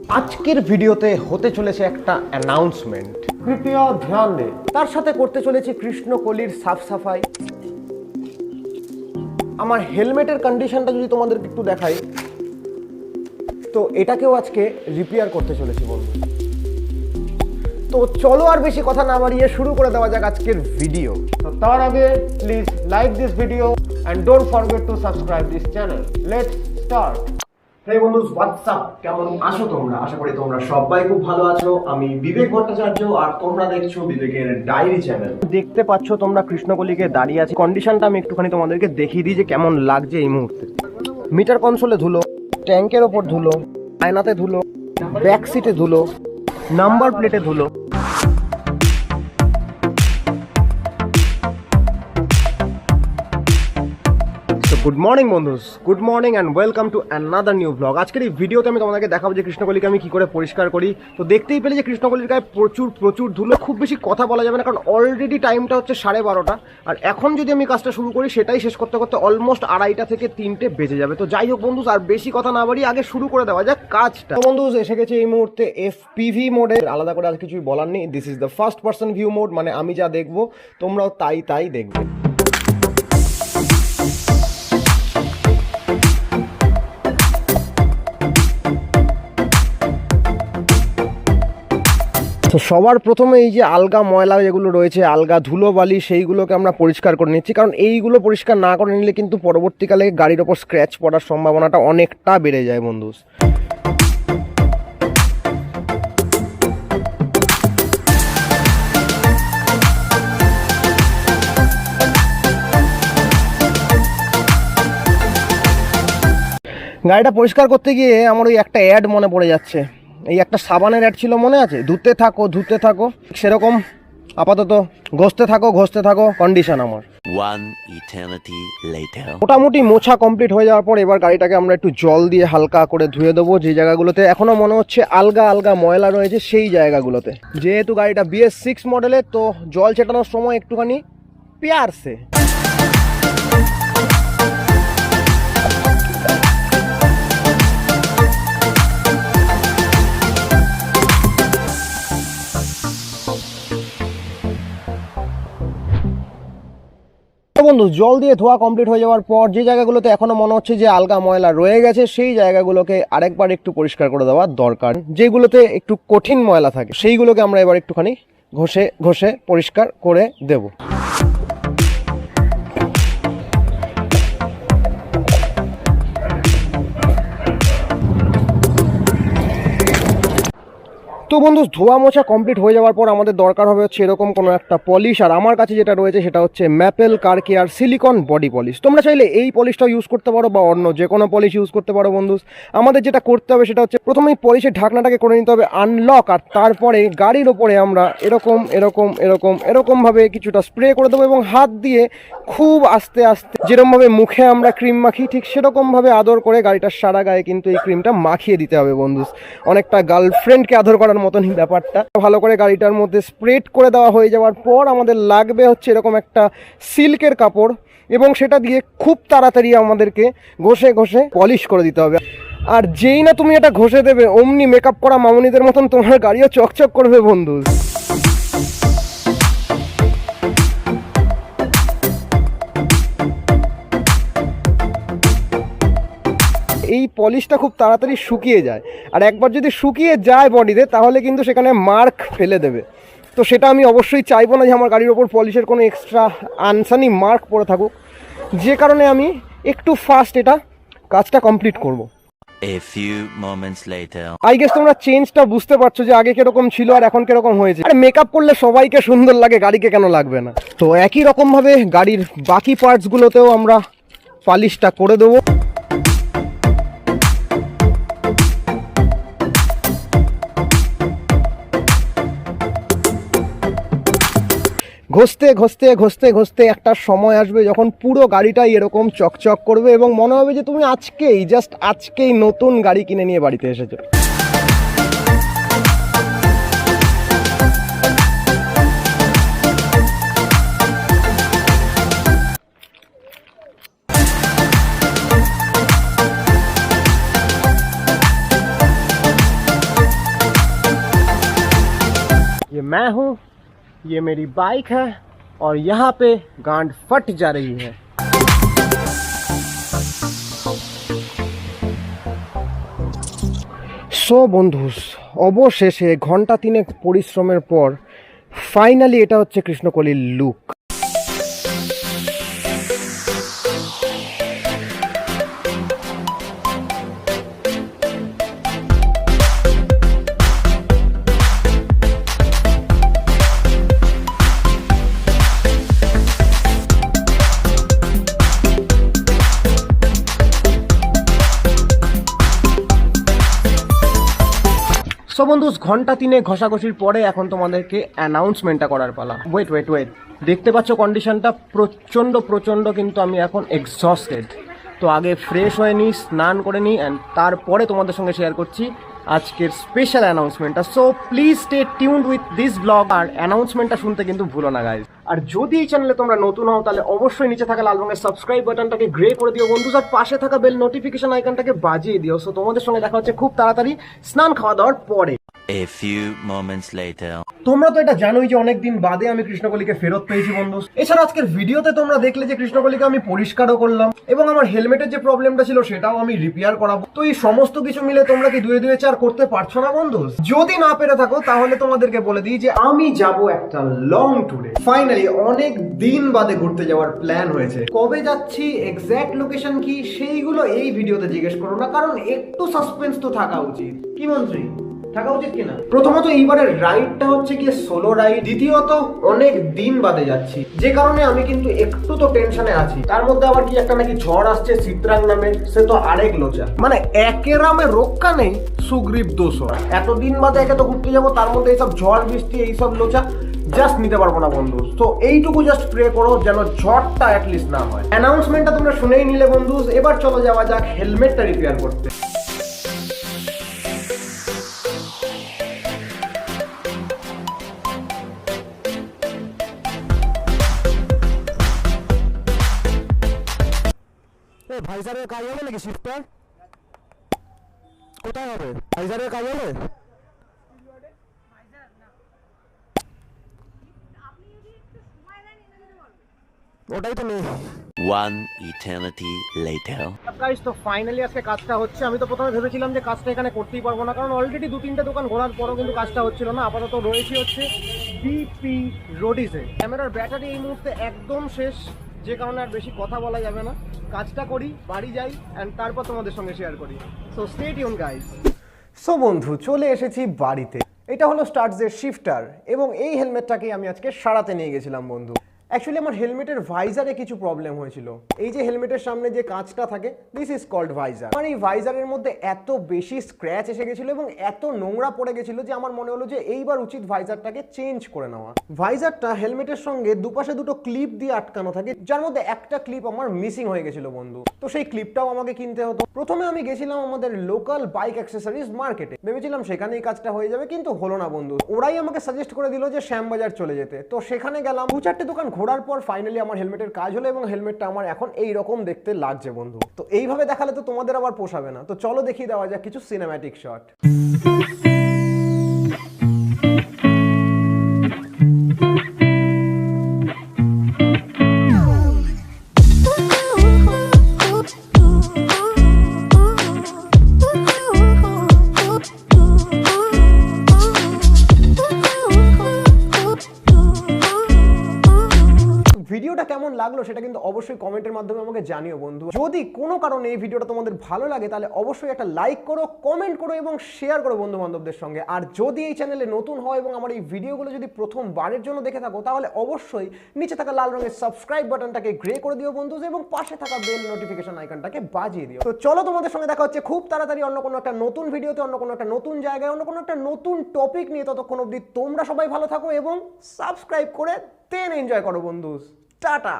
আজকের ভিডিওতে হতে চলেছে একটা অ্যানাউন্সমেন্ট, কৃপয়া ধ্যান দে। তার সাথে করতে চলেছি কৃষ্ণকলির সাফ সাফাই। আমার হেলমেটের কন্ডিশনটা যদি তোমাদেরকে একটু দেখাই, তো এটাকেও আজকে রিপেয়ার করতে চলেছি বন্ধু। তো চলো আর বেশি কথা না বাড়িয়ে শুরু করে দেওয়া যাক আজকের ভিডিও। তো তার আগে please like this video and don't forget to subscribe this channel. Let's start. হে বন্ধু, হোয়াটসঅ্যাপ, কেমন আছো তোমরা? আশা করি তোমরা সবাই খুব ভালো আছো। আমি বিবেক ভট্টাচার্য আর তোমরা দেখছো বিবেকের ডায়েরি চ্যানেল। দেখতে পাচ্ছ তোমরা কৃষ্ণকলিকে দাঁড়িয়ে আছে। কন্ডিশনটা আমি একটুখানি তোমাদেরকে দেখিয়ে দিই যে কেমন লাগছে এই মুহূর্তে। মিটার কনসোলে ধুলো, ট্যাঙ্কের ওপর ধুলো, আয়নাতে ধুলো, ব্যাক সিটে ধুলো, নাম্বার প্লেটে ধুলো। গুড মর্নিং বন্ধুস, good morning and welcome to another new blog. আজকের এই ভিডিওতে আমি তোমাদেরকে দেখাবো যে কৃষ্ণকলিকে আমি কী করে পরিষ্কার করি। তো দেখতেই পেলে যে কৃষ্ণকলির গায়ে প্রচুর ধুলো। খুব বেশি কথা বলা যাবে না, কারণ অলরেডি টাইমটা হচ্ছে 12:30, আর এখন যদি আমি কাজটা শুরু করি সেটাই শেষ করতে করতে অলমোস্ট 2:30 থেকে 3টে বেজে যাবে। তো যাই হোক বন্ধুস, আর বেশি কথা না বাড়িয়ে আগে শুরু করে দেওয়া যাক কাজটা। তো বন্ধুস, এসে গেছে এই মুহূর্তে FPV মোডে। আলাদা করে আর কিছুই বলার নেই। This is the first person view mode, মানে আমি যা দেখবো তোমরাও তাই দেখবে। তো সবার প্রথমে এই যে আলগা ময়লা যেগুলো রয়েছে, আলগা ধুলোবালি, সেইগুলোকে আমরা পরিষ্কার করে নিচ্ছি। কারণ এইগুলো পরিষ্কার না করে নিলে কিন্তু পরবর্তীকালে গাড়ির ওপর স্ক্র্যাচ পড়ার সম্ভাবনাটা অনেকটা বেড়ে যায় বন্ধু। গাড়িটা পরিষ্কার করতে গিয়ে আমার ওই একটা অ্যাড মনে পড়ে যাচ্ছে। এই একটা সাবানের অ্যাড ছিল, মনে আছে? ধুতে থাকো, সেরকম আপাতত ঘষতে থাকো কন্ডিশন আমার। মোটামুটি মোছা কমপ্লিট হয়ে যাওয়ার পর এবার গাড়িটাকে আমরা একটু জল দিয়ে হালকা করে ধুয়ে দেবো। যে জায়গাগুলোতে এখনো মনে হচ্ছে আলগা ময়লা রয়েছে সেই জায়গাগুলোতে। যেহেতু গাড়িটা BS6 মডেলের, তো জল ছেটানোর সময় একটুখানি প্যারসে। বন্ধু, জল দিয়ে ধোয়া কমপ্লিট হয়ে যাওয়ার পর যে জায়গাগুলোতে এখনো মনে হচ্ছে যে আলগা ময়লা রয়ে গেছে সেই জায়গাগুলোকে আরেকবার একটু পরিষ্কার করে দেওয়া দরকার। যেগুলোতে একটু কঠিন ময়লা থাকে সেইগুলোকে আমরা এবার একটুখানি ঘষে পরিষ্কার করে দেব। তো বন্ধু, ধোয়া মোছা কমপ্লিট হয়ে যাওয়ার পর আমাদের দরকার হবে হচ্ছে এরকম কোনো একটা পলিশ। আর আমার কাছে যেটা রয়েছে সেটা হচ্ছে Maple car care silicone body polish. তোমরা চাইলে এই পলিশটা ইউজ করতে পারো বা অন্য যে কোনো পলিশ ইউজ করতে পারো বন্ধু। আমাদের যেটা করতে হবে সেটা হচ্ছে প্রথমেই পলিশের ঢাকনাটাকে করে নিতে হবে আনলক, আর তারপরে গাড়ির ওপরে আমরা এরকমভাবে কিছুটা স্প্রে করে দেবো এবং হাত দিয়ে খুব আস্তে যেরকমভাবে মুখে আমরা ক্রিম মাখি ঠিক সেরকমভাবে আদর করে গাড়িটার সারা গায়ে কিন্তু এই ক্রিমটা মাখিয়ে দিতে হবে বন্ধু। অনেকটা গার্লফ্রেন্ডকে আদর করার মতনই ব্যাপারটা। ভালো করে গাড়িটার মধ্যে স্প্রেড করে দেওয়া হয়ে যাওয়ার পর আমাদের লাগবে হচ্ছে এরকম একটা সিল্কের কাপড়, এবং সেটা দিয়ে খুব তাড়াতাড়ি আমাদেরকে ঘষে পলিশ করে দিতে হবে। আর যেই না তুমি এটা ঘষে দেবে অমনি মেকআপ করা মামুনিদের মতন তোমার গাড়িও চকচক করবে বন্ধু। এই পলিশটা খুব তাড়াতাড়ি শুকিয়ে যায়, আর একবার যদি শুকিয়ে যায় বডিতে তাহলে কিন্তু সেখানে মার্ক ফেলে দেবে। তো সেটা আমি অবশ্যই চাইবো না যে আমার গাড়ির ওপর পলিশের কোনো এক্সট্রা আনসানি মার্ক পড়ে থাকুক, যে কারণে আমি একটু ফাস্ট এটা কাজটা কমপ্লিট করব। আই গেস তোমরা চেঞ্জটা বুঝতে পারছো যে আগে কিরকম ছিল আর এখন কিরকম হয়েছে। আর মেকআপ করলে সবাইকে সুন্দর লাগে, গাড়িকে কেন লাগবে না? তো একই রকমভাবে গাড়ির বাকি পার্টসগুলোতেও আমরা পলিশটা করে দেবো। ঘষতে একটা সময় আসবে যখন পুরো গাড়িটাই এরকম চকচক করবে এবং মনে হবে যে তুমি আজকেই নতুন গাড়ি কিনে নিয়ে বাড়িতে এসেছো। मैं हूँ, ये मेरी बाइक है और यहाँ पे गांड फट जा रही है। সো বন্ধুস, অবশেষে ঘন্টা তিনেক পরিশ্রমের পর ফাইনালি এটা হচ্ছে কৃষ্ণকলির লুক। সো বন্ধুস, ঘন্টা তিনে ঘষাঘষির পরে এখন তোমাদেরকে অ্যানাউন্সমেন্টটা করার পালা। ওয়েট, দেখতে পাচ্ছ কন্ডিশনটা প্রচণ্ড, কিন্তু আমি এখন এক্সস্টেড। তো আগে ফ্রেশ হয়ে নিই, স্নান করে নিই, অ্যান্ড তারপরে তোমাদের সঙ্গে শেয়ার করছি আজকের স্পেশাল অ্যানাউন্সমেন্টটা। So please stay tuned with this blog, আর অ্যানাউন্সমেন্টটা শুনতে কিন্তু ভুলো না গাইজ। আর যদি এই চ্যানেলে তোমরা নতুন হও তাহলে অবশ্যই নিচে থাকা লাল রঙের সাবস্ক্রাইব বাটনটাকে গ্রে করে দিও বন্ধু, আর পাশে থাকা বেল নোটিফিকেশন আইকনটাকে বাজিয়ে দিও। সো তোমাদের সঙ্গে দেখা হচ্ছে খুব তাড়াতাড়ি স্নান খাওয়া দাওয়ার পরে। A few moments later. তোমরা তো এটা জানোই যে অনেকদিন বাদে আমি কৃষ্ণকলিকে ফেরত পেয়েছি বন্ধু। এছাড়া আজকের ভিডিওতে তোমরা দেখলে যে কৃষ্ণকলিকে আমি পরিষ্কারও করলাম এবং আমার হেলমেটের যে প্রবলেমটা ছিল সেটাও আমি রিপেয়ার করাবো। তো এই সমস্ত কিছু মিলে তোমরা কি দুয়ে দুয়ে চার করতে পারছো না বন্ধু? যদি না পেরে থাকো তাহলে তোমাদেরকে বলে দিই যে আমি যাব একটা লং ট্যুরে। ফাইনালি অনেক দিন বাদে ঘুরতে যাওয়ার প্ল্যান হয়েছে। কবে যাচ্ছি, এক্স্যাক্ট লোকেশন কি, সেইগুলো এই ভিডিওতে জিজ্ঞেস করো না, কারণ একটু সাসপেন্স তো থাকা উচিত। কি মন্ত্রী, থাকা উচিত কিনা? প্রথমত এইবারের রাইডটা হচ্ছে কি সোলো রাইড, দ্বিতীয়ত অনেক দিন বাদে যাচ্ছি, যে কারণে আমি কিন্তু একটু তো টেনশনে আছি। তার মধ্যে আবার কি একটা নাকি ঝড় আসছে চিত্রাং নামে, সে তো আরেক লোচা। মানে একেরামে রক্ষা নেই, সুগ্রীব দোষরা। এতদিন বাদে একে তো ঘুরতে যাবো, তার মধ্যে এইসব ঝড় বৃষ্টি এইসব লোচা জাস্ট নিতে পারবো না বন্ধু। তো এইটুকু জাস্ট প্রে করো যেন ঝড়টা অ্যাটলিস্ট না হয়। অ্যানাউন্সমেন্টটা তোমরা শুনেই নিলে বন্ধু, এবার চলো যাওয়া যাক হেলমেটটা রিপেয়ার করতে। ভাইজারের কাজ হবে নাকি শিফটার? কোথায় হবে ভাইজারের কাজ হবে? ওটাই তো নেই। One eternity later. গাইস, তো ফাইনালি আজকে কাজটা হচ্ছে। আমি তো প্রথমে ভেবেছিলাম যে কাজটা এখানে করতেই পারবো না, কারণ অলরেডি 2-3টে দোকান ঘোরার পরও কিন্তু কাজটা হচ্ছিল না। আপাতত রয়েছে হচ্ছে বিপি রোডিসে। ক্যামেরার ব্যাটারি এই মুহূর্তে একদম শেষ, যে কারণে আর বেশি কথা বলা যাবে না। কাজটা করি, বাড়ি যাই, অ্যান্ড তারপর তোমাদের সঙ্গে শেয়ার করি। So stay tune guys. So বন্ধু, চলে এসেছি বাড়িতে। এটা হলো স্টার্টসের শিফটার এবং এই হেলমেটটাকে আমি আজকে সারাতে নিয়ে গেছিলাম বন্ধু। অ্যাকচুয়ালি আমার হেলমেটের ভাইজারে কিছু প্রবলেম হয়েছিল। এই যে হেলমেটের সামনে যে কাঁচটা থাকে, দিস ইজ কল্ড ভাইজার। আমার এই ভাইজারের মধ্যে এত বেশি স্ক্র্যাচ এসে গেছিল এবং এত নোংরা পড়ে গেছিল যে আমার মনে হলো যে এইবার উচিত ভাইজারটাকে চেঞ্জ করে নেওয়া। ভাইজারটা হেলমেটের সঙ্গে দুপাশে দুটো ক্লিপ দিয়ে আটকানো থাকে, যার মধ্যে একটা ক্লিপ আমার মিসিং হয়ে গেছিল বন্ধু। তো সেই ক্লিপটাও আমাকে কিনতে হতো। প্রথমে আমি গেছিলাম আমাদের লোকাল বাইক অ্যাক্সেসরিজ মার্কেটে, ভেবেছিলাম সেখানেই কাজটা হয়ে যাবে, কিন্তু হলো না বন্ধু। ওরাই আমাকে সাজেস্ট করে দিল যে শ্যামবাজার চলে যেতে। তো সেখানে গেলাম, 2-4টে দোকান ঘোরার পর ফাইনালি আমার হেলমেটের কাজ হলো এবং হেলমেটটা আমার এখন এই রকম দেখতে লাগছে বন্ধু। তো এইভাবে দেখালে তো তোমাদের আবার পোষাবে না। তো চলো দেখিয়ে দেওয়া যাক কিছু সিনেম্যাটিক শট। ভিডিওটা কেমন লাগলো সেটা কিন্তু অবশ্যই কমেন্টের মাধ্যমে আমাকে জানিও বন্ধু। যদি কোনো কারণে এই ভিডিওটা তোমাদের ভালো লাগে তাহলে অবশ্যই একটা লাইক করো, কমেন্ট করো এবং শেয়ার করো বন্ধু বান্ধবদের সঙ্গে। আর যদি এই চ্যানেলে নতুন হয় এবং আমার এই ভিডিওগুলো যদি প্রথমবারের জন্য দেখে থাকো তাহলে অবশ্যই নিচে থাকা লাল রঙের সাবস্ক্রাইব বাটনটাকে গ্রে করে দিও বন্ধু, এবং পাশে থাকা বেল নোটিফিকেশন আইকনটাকে বাজিয়ে দিও। তো চলো তোমাদের সঙ্গে দেখা হচ্ছে খুব তাড়াতাড়ি অন্য কোনো একটা নতুন ভিডিওতে, অন্য কোনো একটা নতুন জায়গায়, অন্য কোনো একটা নতুন টপিক নিয়ে। ততক্ষণ অবধি তোমরা সবাই ভালো থাকো এবং সাবস্ক্রাইব করে দেন এনজয় করো বন্ধু। টাটা।